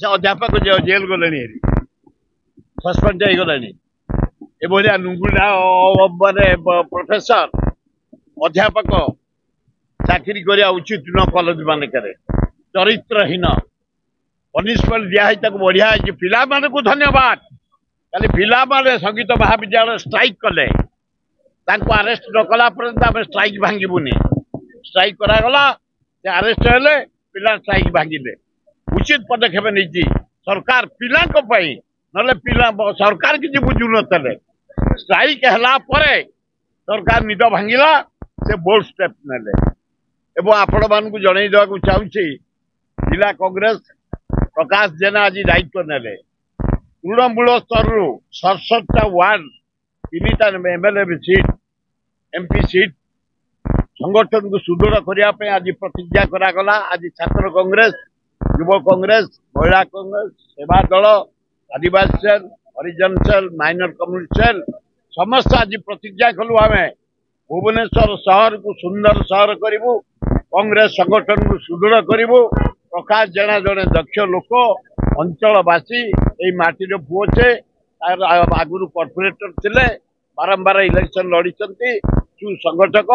से अध्यापक जेल गले सस्पेंड होगले एभलिया नुंगुला माने प्रोफेसर अध्यापक चाकरी करिया उचित न कॉलेज मानकर चरित्रहीन पनिशमेंट दिखाई बढ़िया पिला को धन्यवाद खाली पिला संगीत महाविद्यालय स्ट्राइक कले अरेस्ट न कला पर्यंत स्ट्राइक भांगबुनि स्ट्राइक करागला अरेस्ट हेले पिला स्ट्राइक भांगिले उचित पदक्षेप नहीं सरकार पिला ना पिला सरकार किसी बुझु नले स्ट्राइक है सरकार निद भांगिला से बोल्ड स्टेप नेले एवं आपण मान जन देवा चाहूँगी जिला कांग्रेस प्रकाश जेना आज दायित्व नेले तृणमूल स्तर 67टा वार्ड 3टा एमएलए सीट एमपी सीट संगठन को सुदृढ़ करने आज प्रतिज्ञा करागला आज छात्र कांग्रेस युव कांग्रेस महिला कांग्रेस सेवा दल आदिवासी सेल हरिजन सेल माइनर कम्युनिटी सेल समस्त आज प्रतिज्ञा कलु आम भुवनेश्वर शहर को सुंदर शहर करूँ कांग्रेस संगठन को सुदृढ़ करूँ प्रकाश जेना जड़े दक्ष लोक अंचलवासी यही माटीर पुओ से आगुरी कॉर्पोरेटर थे बारंबार इलेक्शन लड़ी सुसंगठक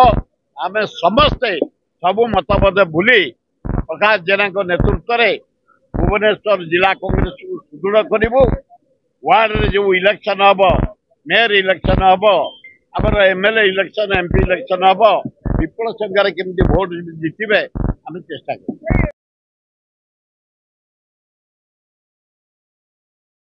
आम समस्ते सबू मतभेद भूली प्रकाश जेना नेतृत्व में भुवनेश्वर जिला कांग्रेस को सुदृढ़ करूँ वार्ड जो इलेक्शन हम मेयर इलेक्शन हम आम एमएलए इलेक्शन एमपी इलेक्शन हम विपुल संख्यार केमती भोट जितबे आम चेष्टा कर।